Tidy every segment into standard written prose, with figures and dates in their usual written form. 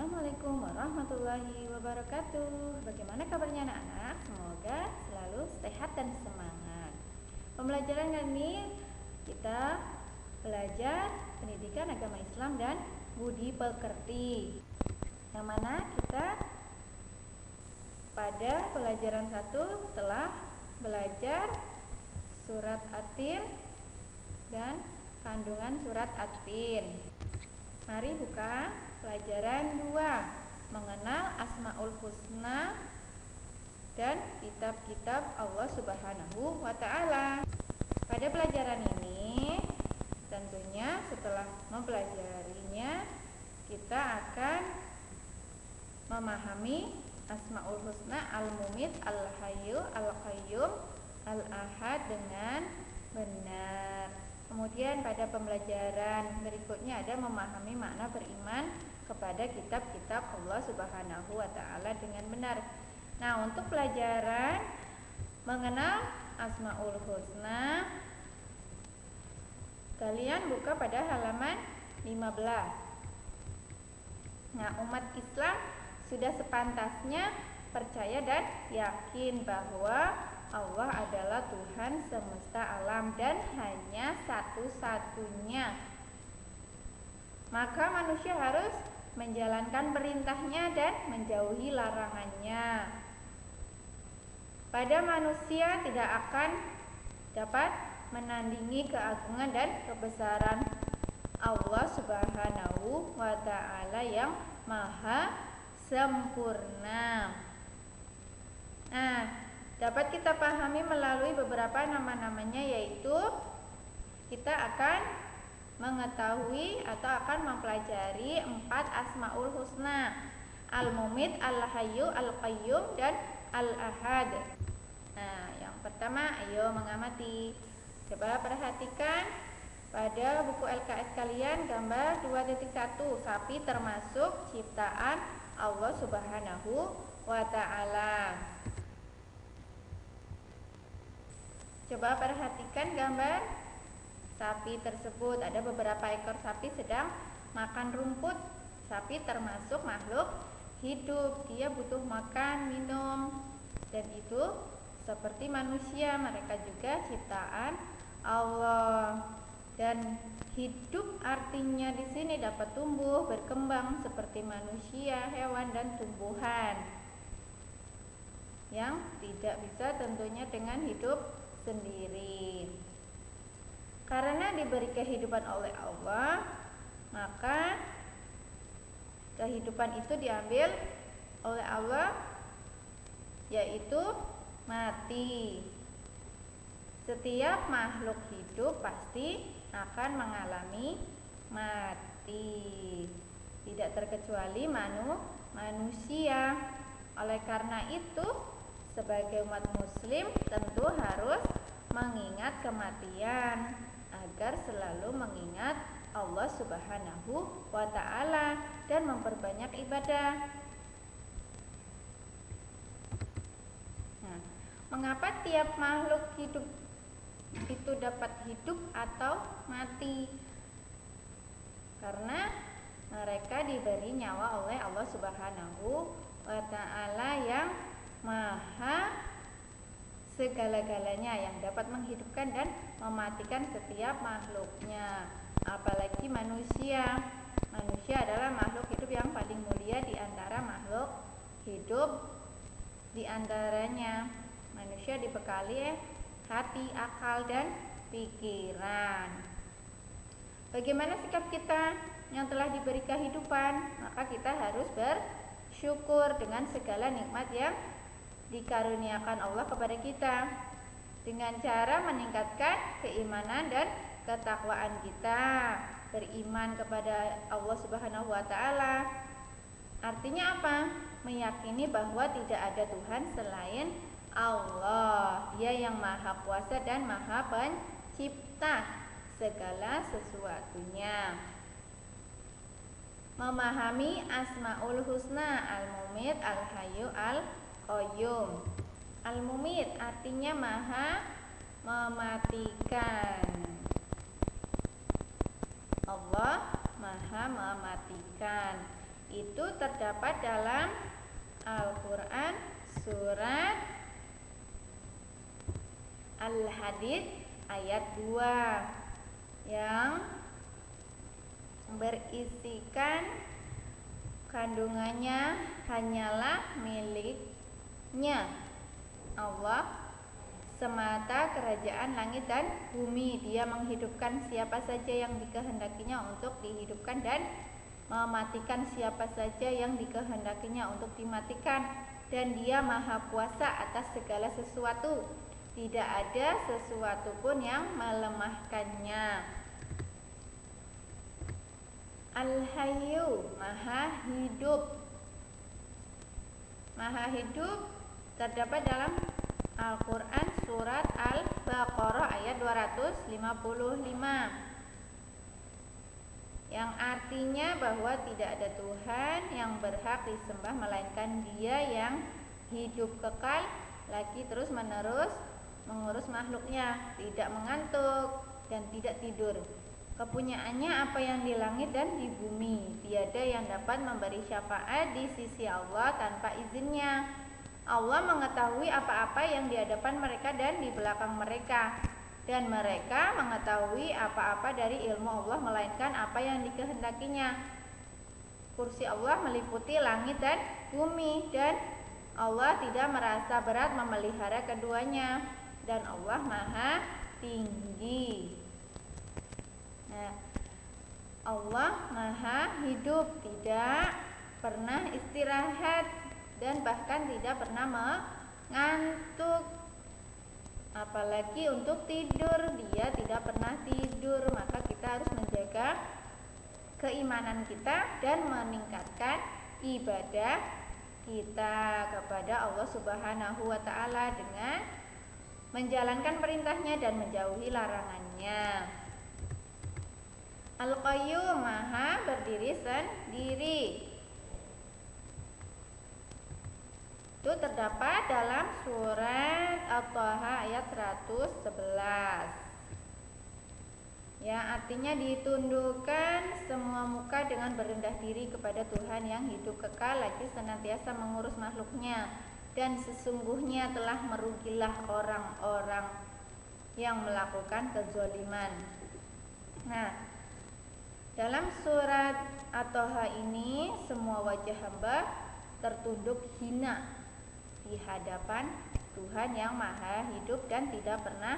Assalamualaikum warahmatullahi wabarakatuh. Bagaimana kabarnya anak-anak? Semoga selalu sehat dan semangat. Pembelajaran kali ini kita belajar pendidikan agama Islam dan budi pekerti. Yang mana kita pada pelajaran 1 telah belajar surat At-Tin dan kandungan surat At-Tin. Mari buka pelajaran 2, mengenal Asmaul Husna dan kitab-kitab Allah Subhanahu wa Ta'ala. Pada pelajaran ini tentunya setelah mempelajarinya kita akan memahami Asmaul Husna Al-Mumit, Al-Hayyu, Al-Qayyum, Al-Ahad dengan benar. Kemudian pada pembelajaran berikutnya ada memahami makna beriman kepada kitab-kitab Allah Subhanahu wa Ta'ala dengan benar. Nah, untuk pelajaran mengenal Asmaul Husna, kalian buka pada halaman 15. Nah, umat Islam sudah sepantasnya percaya dan yakin bahwa Allah adalah Tuhan semesta alam dan hanya satu-satunya. Maka manusia harus menjalankan perintahnya dan menjauhi larangannya. Pada manusia tidak akan dapat menandingi keagungan dan kebesaran Allah Subhanahu wa Ta'ala yang maha sempurna. Nah, dapat kita pahami melalui beberapa nama-namanya, yaitu kita akan mengetahui atau akan mempelajari 4 Asmaul Husna: Al-Mumit, Al-Hayyu, Al-Qayyum, dan Al-Ahad. Nah, yang pertama, ayo mengamati. Coba perhatikan pada buku LKS kalian gambar 2.1, sapi termasuk ciptaan Allah Subhanahu wa Ta'ala. Coba perhatikan gambar sapi tersebut. Ada beberapa ekor sapi sedang makan rumput. Sapi termasuk makhluk hidup. Dia butuh makan, minum, dan itu seperti manusia. Mereka juga ciptaan Allah. Dan hidup artinya di sini dapat tumbuh, berkembang seperti manusia, hewan, dan tumbuhan. Yang tidak bisa tentunya dengan hidup sendiri. Karena diberi kehidupan oleh Allah, maka kehidupan itu diambil oleh Allah, yaitu mati. Setiap makhluk hidup pasti akan mengalami mati, tidak terkecuali manusia. Oleh karena itu, sebagai umat muslim tentu harus mengingat kematian agar selalu mengingat Allah Subhanahu wa Ta'ala dan memperbanyak ibadah. Nah, mengapa tiap makhluk hidup itu dapat hidup atau mati? Karena mereka diberi nyawa oleh Allah Subhanahu wa Ta'ala yang maha segala-galanya, yang dapat menghidupkan dan mematikan setiap makhluknya. Apalagi manusia. Manusia adalah makhluk hidup yang paling mulia di antara makhluk hidup. Di antaranya manusia dibekali hati, akal, dan pikiran. Bagaimana sikap kita yang telah diberi kehidupan? Maka kita harus bersyukur dengan segala nikmat yang dikaruniakan Allah kepada kita, dengan cara meningkatkan keimanan dan ketakwaan kita. Beriman kepada Allah Subhanahu wa Ta'ala artinya apa? Meyakini bahwa tidak ada Tuhan selain Allah. Dia yang maha kuasa dan maha pencipta segala sesuatunya. Memahami Asmaul Husna: Al-Mumit, Al-Hayyu, Al-Qayyum. Al-Mumit artinya maha mematikan. Allah maha mematikan. itu terdapat dalam Al-Quran surat Al-Hadid ayat 2 yang berisikan kandungannya hanyalah miliknya Allah semata kerajaan langit dan bumi. Dia menghidupkan siapa saja yang dikehendakinya untuk dihidupkan dan mematikan siapa saja yang dikehendakinya untuk dimatikan, dan dia maha kuasa atas segala sesuatu. Tidak ada sesuatu pun yang melemahkannya. Al-Hayyu, maha hidup. Maha hidup terdapat dalam Al-Quran surat Al-Baqarah ayat 255, yang artinya bahwa tidak ada Tuhan yang berhak disembah melainkan Dia yang hidup kekal lagi terus menerus mengurus makhluknya, tidak mengantuk dan tidak tidur. Kepunyaannya apa yang di langit dan di bumi. Tiada yang dapat memberi syafaat di sisi Allah tanpa izinnya. Allah mengetahui apa-apa yang di hadapan mereka dan di belakang mereka, dan mereka mengetahui apa-apa dari ilmu Allah melainkan apa yang dikehendakinya. Kursi Allah meliputi langit dan bumi, dan Allah tidak merasa berat memelihara keduanya, dan Allah maha tinggi. Nah, Allah maha hidup, tidak pernah istirahat dan bahkan tidak pernah mengantuk. Apalagi untuk tidur, Dia tidak pernah tidur. Maka kita harus menjaga keimanan kita dan meningkatkan ibadah kita kepada Allah Subhanahu wa ta'ala dengan menjalankan perintahnya dan menjauhi larangannya. Al-Qayyum, maha berdiri sendiri. Itu terdapat dalam surat At-Taha ayat 111, yang artinya ditundukkan semua muka dengan berendah diri kepada Tuhan yang hidup kekal lagi senantiasa mengurus makhluknya, dan sesungguhnya telah merugilah orang-orang yang melakukan kezaliman. Nah, dalam surat At-Taha ini semua wajah hamba tertunduk hina di hadapan Tuhan yang maha hidup dan tidak pernah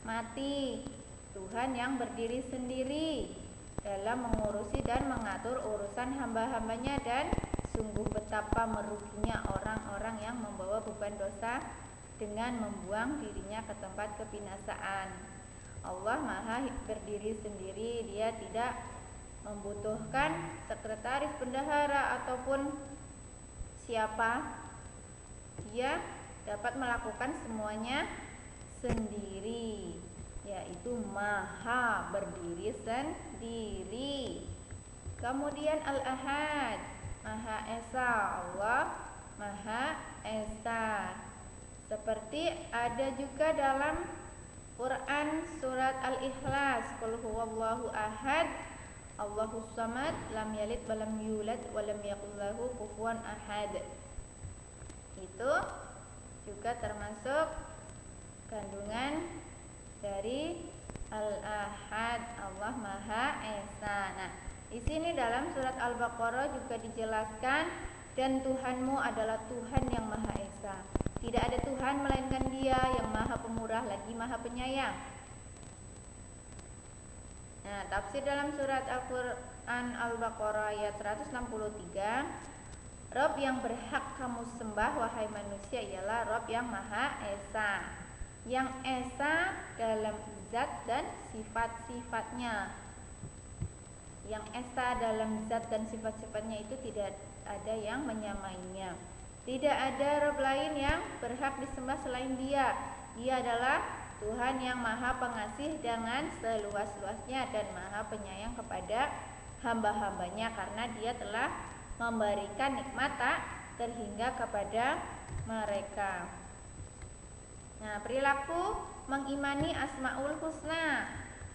mati, Tuhan yang berdiri sendiri dalam mengurusi dan mengatur urusan hamba-hambanya, dan sungguh betapa meruginya orang-orang yang membawa beban dosa dengan membuang dirinya ke tempat kebinasaan. Allah maha berdiri sendiri, Dia tidak membutuhkan sekretaris, bendahara ataupun siapa. Dia dapat melakukan semuanya sendiri, yaitu maha berdiri sendiri. Kemudian Al-Ahad, maha esa. Allah maha esa, seperti ada juga dalam Quran surat Al-Ikhlas, qul huwallahu ahad Allahus samad lam yalid walam yulad walam yakul lahu kufuwan ahad. Itu juga termasuk kandungan dari Al-Ahad, Allah Maha Esa. Nah, di sini dalam surat Al-Baqarah juga dijelaskan, dan Tuhanmu adalah Tuhan yang Maha Esa. Tidak ada Tuhan melainkan Dia yang Maha Pemurah lagi Maha Penyayang. Nah, tafsir dalam surat Al-Quran Al-Baqarah ayat 163, Rob yang berhak kamu sembah wahai manusia ialah Rob yang Maha Esa, yang Esa dalam zat dan sifat-sifatnya. Yang Esa dalam zat dan sifat-sifatnya itu tidak ada yang menyamainya. Tidak ada Rob lain yang berhak disembah selain Dia. Dia adalah Tuhan yang Maha Pengasih dengan seluas-luasnya dan Maha Penyayang kepada hamba-hambanya, karena Dia telah memberikan nikmat tak terhingga kepada mereka. Nah, perilaku mengimani Asmaul Husna.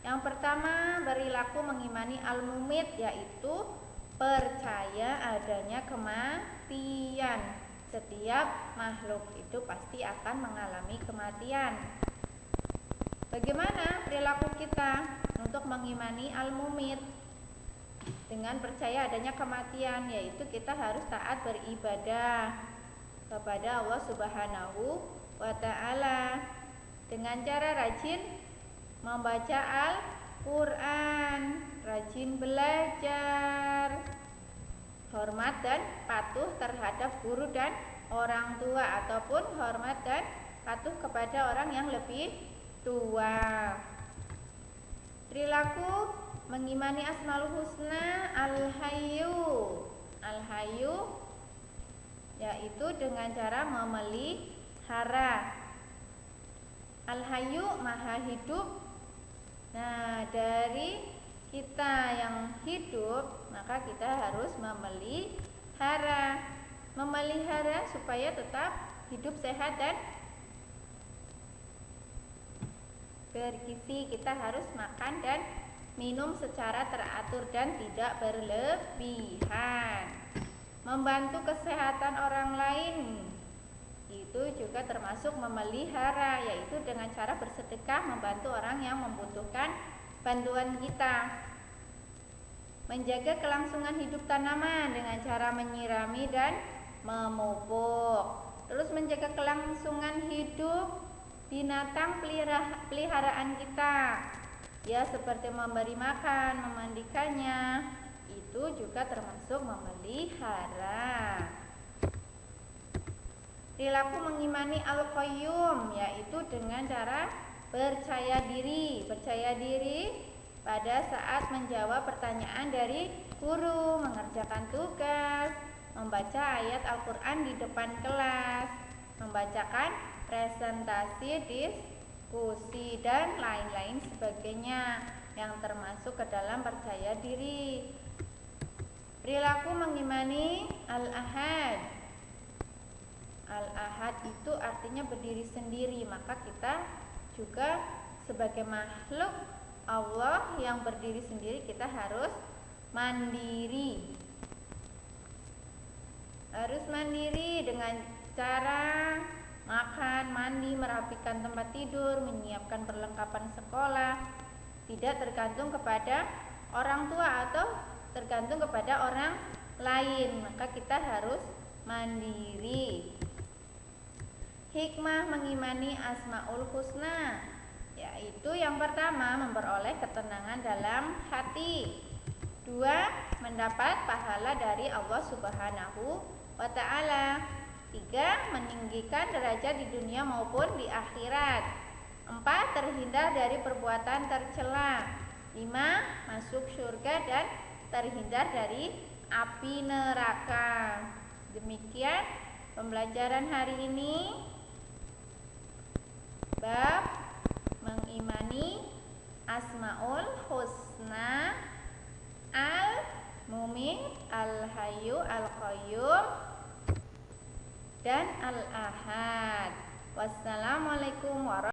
Yang pertama, perilaku mengimani Al-Mumit, yaitu percaya adanya kematian. Setiap makhluk itu pasti akan mengalami kematian. Bagaimana perilaku kita untuk mengimani al-mumit? Dengan percaya adanya kematian, yaitu kita harus taat beribadah kepada Allah Subhanahu wa ta'ala dengan cara rajin membaca Al-Quran, rajin belajar, hormat dan patuh terhadap guru dan orang tua, ataupun hormat dan patuh kepada orang yang lebih tua. Perilaku mengimani Asmaul Husna Al-Hayyu yaitu dengan cara memelihara. Al-Hayyu maha hidup. Nah, dari kita yang hidup, maka kita harus memelihara supaya tetap hidup sehat dan bergizi. Kita harus makan dan minum secara teratur dan tidak berlebihan. Membantu kesehatan orang lain itu juga termasuk memelihara, yaitu dengan cara bersedekah membantu orang yang membutuhkan bantuan kita. Menjaga kelangsungan hidup tanaman dengan cara menyirami dan memupuk. Terus menjaga kelangsungan hidup binatang peliharaan kita, ya, seperti memberi makan, memandikannya, itu juga termasuk memelihara. Perilaku mengimani Al-Qayyum, yaitu dengan cara percaya diri pada saat menjawab pertanyaan dari guru, mengerjakan tugas, membaca ayat Al-Quran di depan kelas, membacakan presentasi, diskusi, dan lain-lain sebagainya yang termasuk ke dalam percaya diri. Perilaku mengimani Al-Ahad. Al-Ahad itu artinya berdiri sendiri, maka kita juga sebagai makhluk Allah yang berdiri sendiri, kita harus mandiri. Harus mandiri dengan cara makan, mandi, merapikan tempat tidur, menyiapkan perlengkapan sekolah, tidak tergantung kepada orang tua atau tergantung kepada orang lain, maka kita harus mandiri. Hikmah mengimani Asmaul Husna, yaitu yang pertama memperoleh ketenangan dalam hati. 2. Mendapat pahala dari Allah Subhanahu wa ta'ala. 3. Meninggikan derajat di dunia maupun di akhirat. 4. Terhindar dari perbuatan tercela. 5. Masuk surga dan terhindar dari api neraka. Demikian pembelajaran hari ini, bab mengimani Asmaul Husna, Al-Mumit, Al-Hayyu, Al-Qayyum, dan Al-Ahad. Wassalamualaikum warahmatullahi wabarakatuh.